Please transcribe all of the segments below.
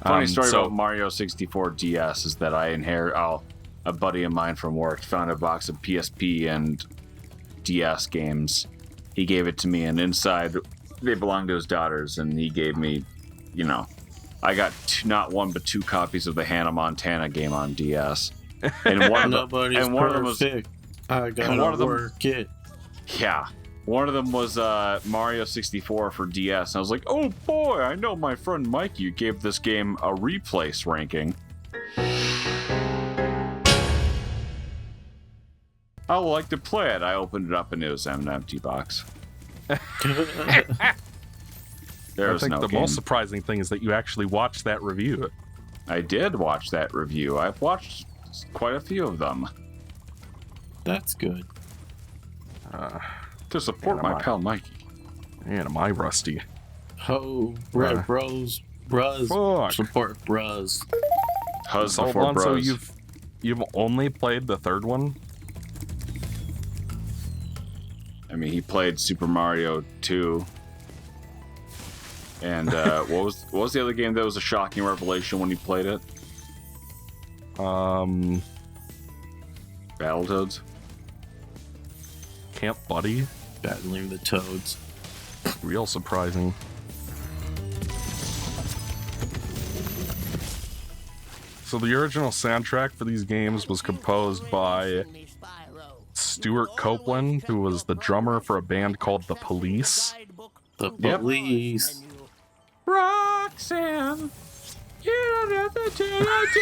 Funny story about Mario 64 DS is that I a buddy of mine from work found a box of PSP and DS games. He gave it to me, and inside they belonged to his daughters, and he gave me, I got not one but two copies of the Hannah Montana game on DS. And one of them was I gotta work it. Yeah. One of them was Mario 64 for DS. And I was like, oh boy, I know my friend Mikey gave this game a replace ranking. I would like to play it. I opened it up and it was an empty box. I think the most surprising thing is that you actually watched that review. I did watch that review. I've watched quite a few of them. That's good. To support my pal Mikey. Man, am I rusty. Ho, bros, support bros. Huz before bros. So you've only played the third one? I mean, he played Super Mario 2. And what was the other game that was a shocking revelation when he played it? Battletoads? Camp Buddy? Battling the Toads. Real surprising. So the original soundtrack for these games was composed by Stuart Copeland, who was the drummer for a band called The Police. The Police. Roxanne, you don't have to turn out to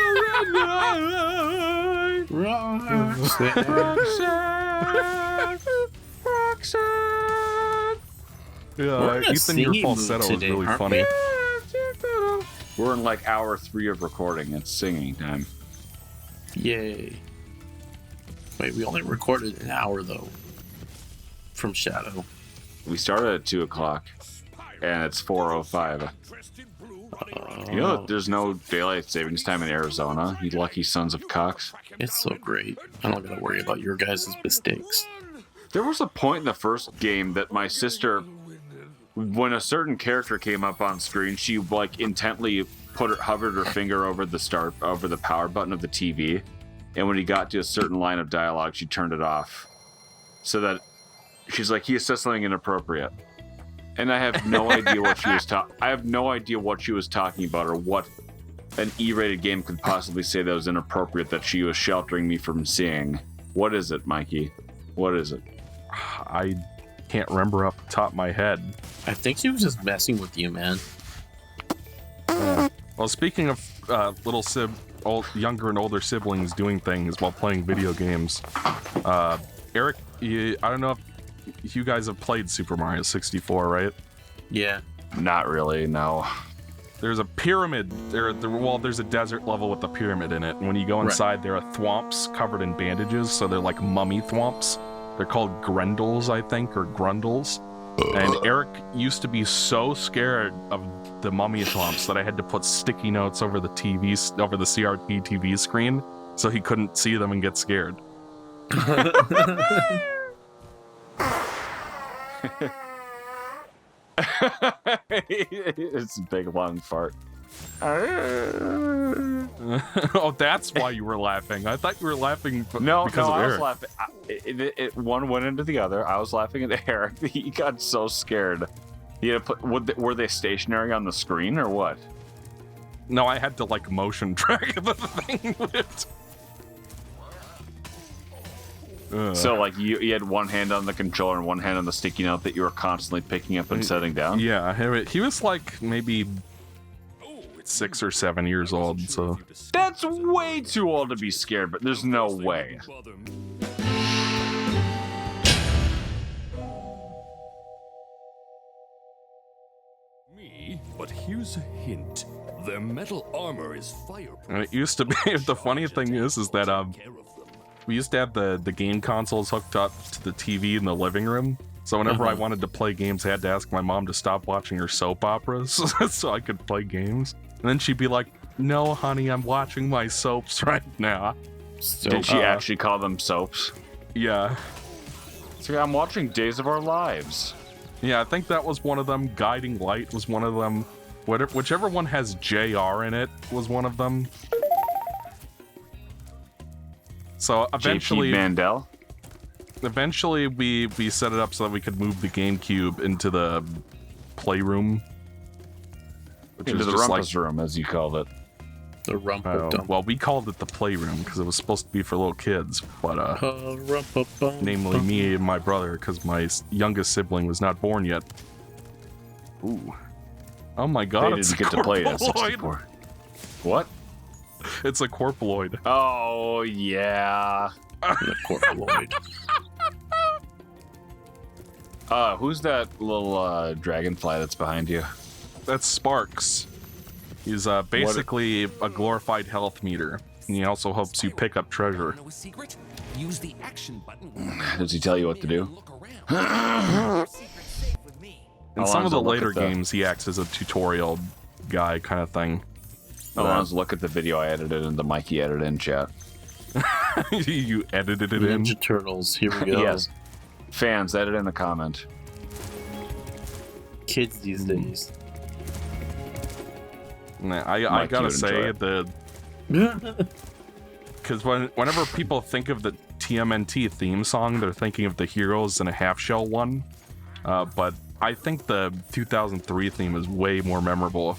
Roxanne. Yeah, Ethan, your falsetto was really funny. We're in like hour 3 of recording. It's singing time. Yay. Wait, we only recorded an hour though. From Shadow. We started at 2 o'clock. And it's 4:05. You know that there's no daylight savings time in Arizona, you lucky sons of cocks. It's so great. I don't gotta worry about your guys' mistakes. There was a point in the first game that my sister, when a certain character came up on screen, she like intently hovered her finger over the power button of the TV, and when he got to a certain line of dialogue, she turned it off. So that she's like, he says something inappropriate. And I have no idea what she was talking about, or what an E-rated game could possibly say that was inappropriate that she was sheltering me from seeing. What is it, Mikey? What is it? I can't remember off the top of my head. I think she was just messing with you, man. Well, speaking of younger and older siblings doing things while playing video games, Eric, I don't know if you guys have played Super Mario 64, right? Yeah. Not really, no. There's a pyramid. There's a desert level with a pyramid in it. And when you go inside, there are thwomps covered in bandages, so they're like mummy thwomps. They're called Grendels, I think, or Grundles. And Eric used to be so scared of the mummy thwomps that I had to put sticky notes over the CRT TV screen so he couldn't see them and get scared. It's a big long fart. Oh, that's why you were laughing. I thought you were laughing because of I Eric. was laughing. One went into the other. I was laughing at Eric. He got so scared. He had to were they stationary on the screen or what? No, I had to like motion track the thing with it. So like you had one hand on the controller and one hand on the sticky note that you were constantly picking up and setting down? Yeah, he was like maybe 6 or 7 years old, so... That's way too old to be scared, but there's no way. But here's a hint. Their metal armor is fireproof. And it used to be... The funny thing is that we used to have the game consoles hooked up to the TV in the living room. So whenever I wanted to play games, I had to ask my mom to stop watching her soap operas so I could play games. And then she'd be like, "No, honey, I'm watching my soaps right now." Did she actually call them soaps? Yeah. So I'm watching Days of Our Lives. Yeah, I think that was one of them. Guiding Light was one of them. Whichever one has JR in it was one of them. So eventually, JP Mandel. Eventually, we set it up so that we could move the GameCube into the playroom, which Into is the just rumpus room, as you called it. The rumpa well, we called it the playroom because it was supposed to be for little kids, but namely me and my brother, because my youngest sibling was not born yet. Ooh. Oh my god, They it's didn't get to play it at 64. What? It's a Corpaloid. Oh, yeah. The Corpaloid. Who's that little dragonfly that's behind you? That's Sparks. He's basically a glorified health meter, and he also helps you pick up treasure. Know a secret? Use the action button. Does he tell you what to do? Look around. In some of Alonzo, the look later at the- games, he acts as a tutorial guy kind of thing. Alonzo, look at the video I edited and the Mikey edited in chat. You edited it in? Ninja Turtles, here we go. Yes. Fans, edit in the comment. Kids these days. Nah, I Mike, gotta you say, enjoy because whenever people think of the TMNT theme song, they're thinking of the Heroes in a Half Shell one. But I think the 2003 theme is way more memorable.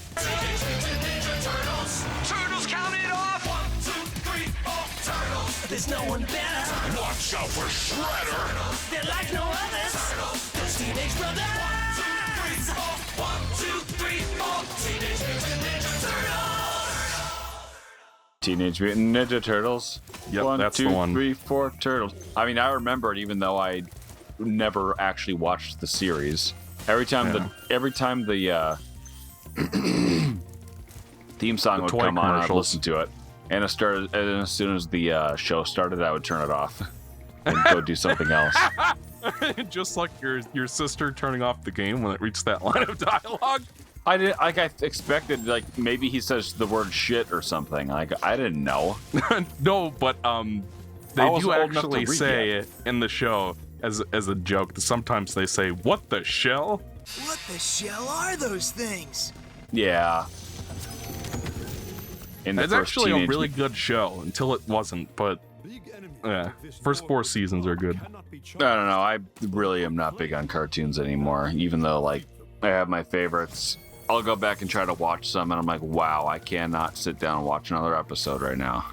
Turtles counted off. 1, 2, 3, 4 turtles. There's no one better. Watch out for Shredder! They're like no others. Those teenage brothers. 1, 2, 3, 4 Teenage Mutant Ninja Turtles. Teenage Mutant Ninja Turtles. Yep, 1, that's 2, the one. 3, 4 turtles. I mean, I remember it even though I never actually watched the series. Every time the theme song would toy come on, I'd commercials. listen to it. And as soon as the show started, I would turn it off and go do something else. Just like your sister turning off the game when it reached that line of dialogue. I expected maybe he says the word shit or something. I didn't know. No, but I they was do old enough to actually read say yet. in the show as a joke. Sometimes they say, "What the shell?" What the shell are those things? Yeah. In the It's first actually a Teenage really good show until it wasn't. But yeah, first 4 seasons are good. I don't know. I really am not big on cartoons anymore, even though I have my favorites. I'll go back and try to watch some, and I'm like, wow, I cannot sit down and watch another episode right now.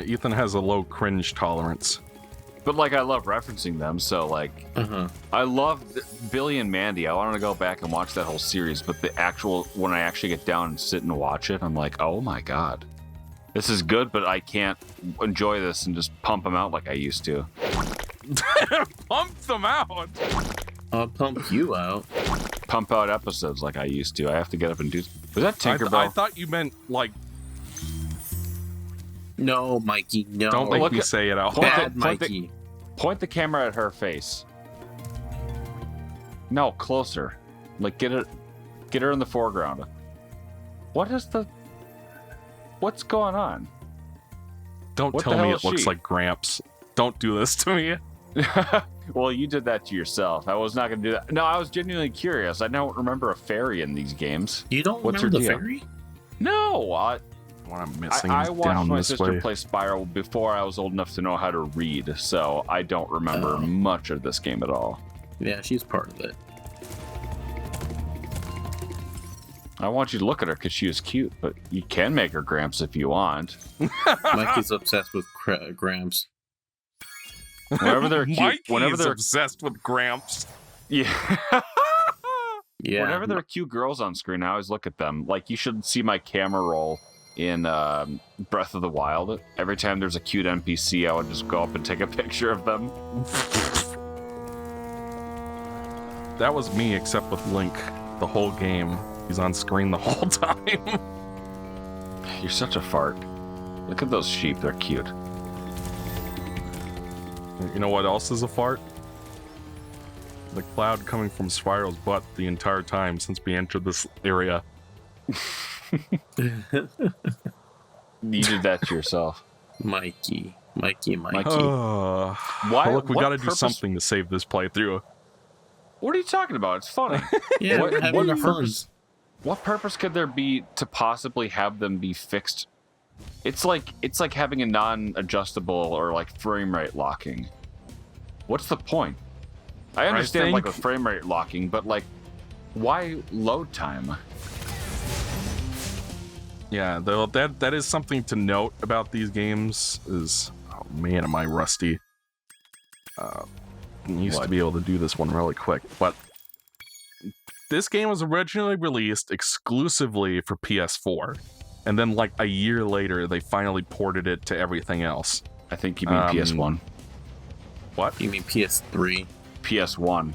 Ethan has a low cringe tolerance. But I love referencing them, so I love Billy and Mandy. I want to go back and watch that whole series, but when I actually get down and sit and watch it, I'm like, oh my god, this is good, but I can't enjoy this and just pump them out like I used to. Pump them out. I'll pump you out. Pump out episodes like I used to. I have to get up and do. Was that Tinkerbell? I thought you meant No, Mikey, no. Don't make me say it out. Bad Point Mikey. Point the camera at her face. No, closer. Get her in the foreground. What's going on? Don't What tell the me hell it is looks she? like Gramps. Don't do this to me. Well, you did that to yourself. I was not going to do that. No, I was genuinely curious. I don't remember a fairy in these games. You don't What's remember the her deal? fairy? No, What I'm missing I is watched down my this sister way. play Spyro before I was old enough to know how to read, so I don't remember much of this game at all. Yeah, she's part of it. I want you to look at her because she is cute, but you can make her Gramps if you want. Mikey's obsessed with Gramps. Whenever they're cute, Mikey whenever is they're obsessed with Gramps. yeah, Yeah. whenever there are cute girls on screen, I always look at them. You should see my camera roll in Breath of the Wild. Every time there's a cute NPC, I would just go up and take a picture of them. That was me, except with Link. The whole game, he's on screen the whole time. You're such a fart. Look at those sheep; they're cute. You know what else is a fart? The cloud coming from Spyro's butt the entire time since we entered this area. You did that to yourself. Mikey. Mikey. Why? Look, we what gotta do purpose- something to save this playthrough. What are you talking about? It's funny. Yeah, What- we're having what our fun. purpose- What purpose could there be to possibly have them be fixed? It's like having a non-adjustable or like frame rate locking. What's the point? I understand like a frame rate locking, but like, why load time? Yeah, though that is something to note about these games. Is oh man, am I rusty? Used to be able to do this one really quick, but this game was originally released exclusively for PS4, and then like a year later, they finally ported it to everything else. I think you mean PS1. What? You mean PS3? PS1.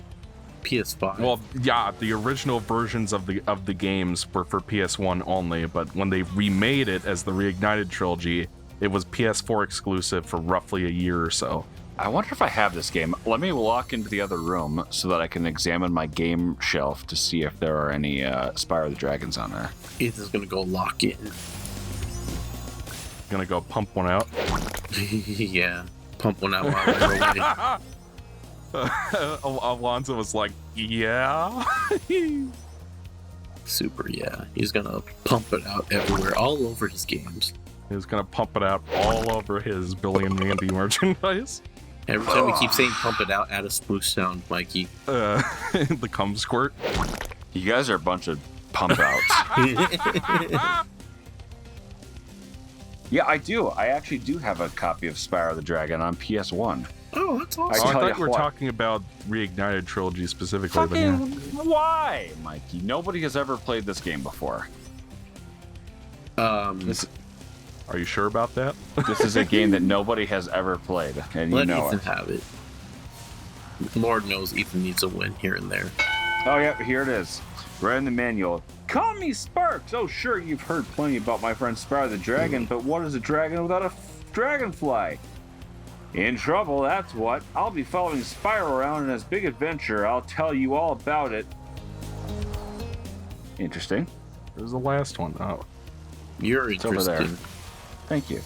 PS5? Well, yeah, the original versions of the games were for PS1 only, but when they remade it as the Reignited trilogy, it was PS4 exclusive for roughly a year or so. I wonder if I have this game. Let me walk into the other room so that I can examine my game shelf to see if there are any Spyro the Dragons on there. Ethan's gonna go lock in. Gonna go pump one out. Yeah, pump one out while we're away. Alonzo was like, yeah. Super, yeah. He's gonna pump it out everywhere, all over his games. He's gonna pump it out all over his Billy and Mandy merchandise. Every time we keep saying pump it out, add a spoof sound, Mikey. The cum squirt. You guys are a bunch of pump outs. Yeah, I do. I actually do have a copy of Spyro the Dragon on PS1. Oh, that's I awesome. thought we were talking about Reignited trilogy specifically. Fucking but yeah. why, Mikey? Nobody has ever played this game before. Are you sure about that? This is a game that nobody has ever played, and you Let know Ethan it. have it. Lord knows Ethan needs a win here and there. Oh, yeah, here it is. Right in the manual. Call me Sparks! Oh, sure, you've heard plenty about my friend Spyro the Dragon, but what is a dragon without a dragonfly? In trouble, that's what. I'll be following Spyro around in his big adventure. I'll tell you all about it. Interesting. There's the last one. Oh. You're It's over there. interesting. Thank you.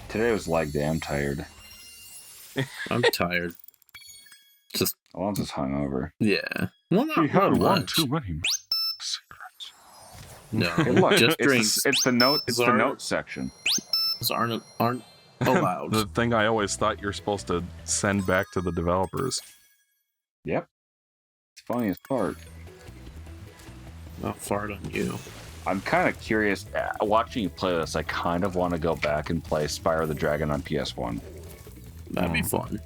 Today was leg day. I'm tired. I'm tired. Just, Alonzo's hungover. yeah. Well, not much. many. No, Hey, look, just it's drinks. it's the note. It's the Sorry. note section. aren't allowed. The thing I always thought you're supposed to send back to the developers. Yep. It's the funniest part. I'll fart on you. I'm kind of curious. Watching you play this, I kind of want to go back and play Spyro the Dragon on PS1. That'd be fun.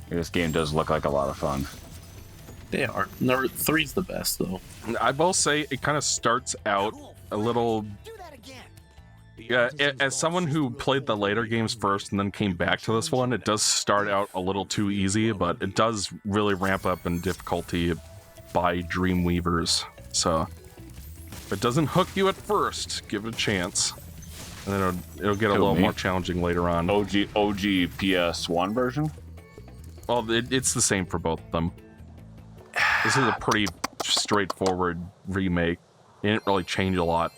This game does look like a lot of fun. They are. Number 3's the best, though. I will say it kind of starts out a little. Yeah, as someone who played the later games first and then came back to this one, it does start out a little too easy, but it does really ramp up in difficulty by Dreamweavers. So if it doesn't hook you at first, give it a chance. And then it'll get a little more challenging later on. OG PS1 version? Well, it's the same for both of them. This is a pretty straightforward remake. It didn't really change a lot.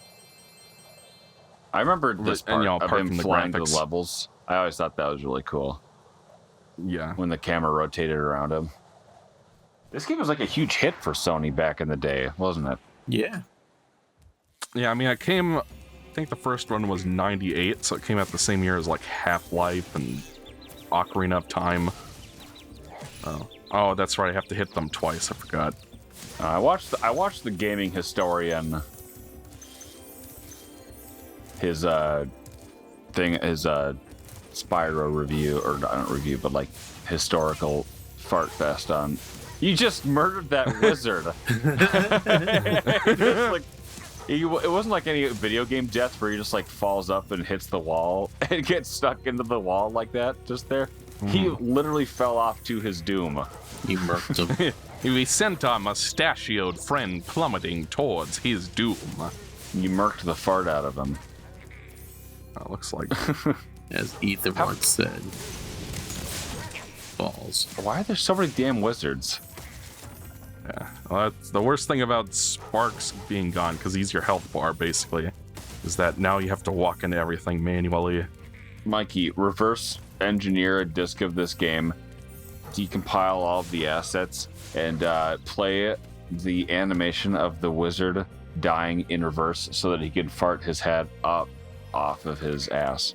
I remember this part, of apart him from the flying to graphics. the levels. I always thought that was really cool Yeah. when the camera rotated around him. This game was like a huge hit for Sony back in the day, wasn't it? Yeah. Yeah, I mean, I think the first one was 98, so it came out the same year as like Half-Life and Ocarina of Time. Oh, that's right, I have to hit them twice, I forgot. I watched the gaming historian, his Spyro review, or not review, but like historical fart fest on. You just murdered that wizard. Just like, it wasn't like any video game death where he just like falls up and hits the wall and gets stuck into the wall like that, just there. He literally fell off to his doom. You murked him. We sent our mustachioed friend plummeting towards his doom. You murked the fart out of him. It looks like. As Ethan once said. Balls. Why are there so many damn wizards? Yeah. Well, that's the worst thing about Sparks being gone, because he's your health bar, basically, is that now you have to walk into everything manually. Mikey, reverse engineer a disc of this game, decompile all of the assets and play the animation of the wizard dying in reverse so that he can fart his head up off of his ass.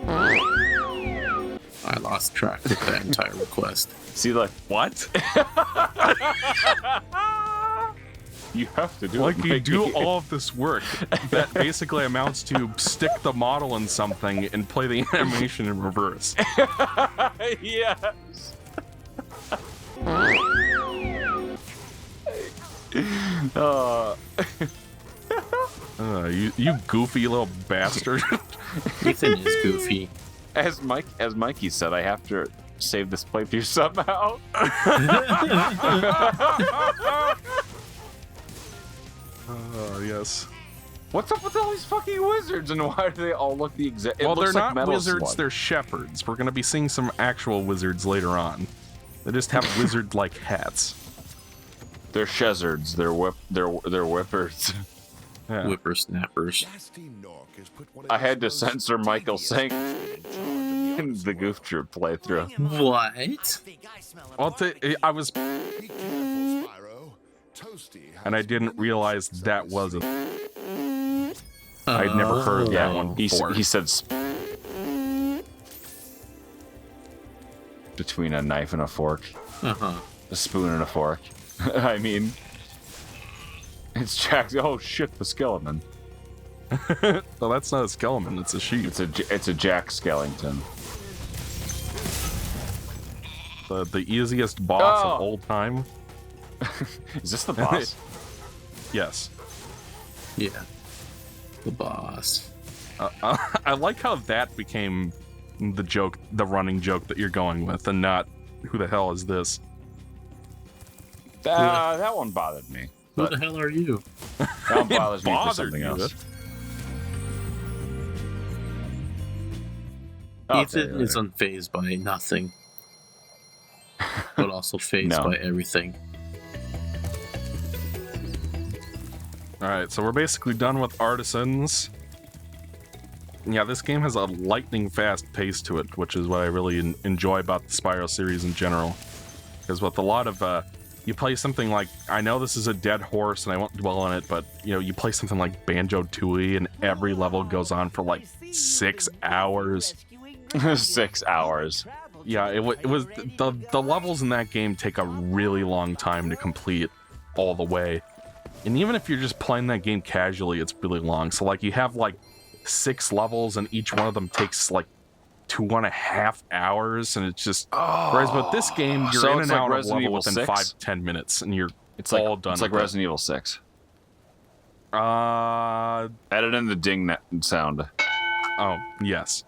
I lost track of that entire request. See, like, What? you have to do Like it, you Mikey. do all of this work that basically amounts to stick the model in something and play the animation in reverse. Yes. You goofy little bastard. Ethan is goofy. As Mikey said, I have to save this playthrough somehow. Yes. What's up with all these fucking wizards, and why do they all look the exact? Well, they're looks like not Metal wizards, Slug. they're shepherds. We're gonna be seeing some actual wizards later on. They just have wizard-like hats. They're shezzards. They're whippers. Yeah. Whippersnappers. I had to censor Michael saying in the Goof Troop playthrough. What? Well, I was, and I didn't realize that was a. I'd never heard that one before. He said between a knife and a fork, Uh-huh. a spoon and a fork. I mean, it's Jack. Oh shit, the skeleton. Well, that's not a skeleton; it's a sheep. It's a Jack Skellington. The easiest boss of all time. Is this the boss? Yes. Yeah. The boss. I like how that became the joke, the running joke that you're going with, and not who the hell is this? That one bothered me. Who But the hell are you? that one bothers me for bothered something you. else. I'll tell you Ethan is later. unfazed by nothing. But also fazed No. by everything. Alright, so we're basically done with artisans. Yeah, this game has a lightning fast pace to it, which is what I really enjoy about the Spyro series in general. Because with a lot of, you play something like, I know this is a dead horse and I won't dwell on it, but, you know, you play something like Banjo-Tooie and every level goes on for like 6 hours. 6 hours. Yeah, it was the levels in that game take a really long time to complete all the way. And even if you're just playing that game casually, it's really long. So like you have like 6 levels and each one of them takes like 2.5 hours, and it's just whereas with this game you're So in it's and like out of Resident level Evil within 6? 5-10 minutes and you're It's like all done. It's like with it. Resident Evil 6. Oh Added in the ding sound. yes.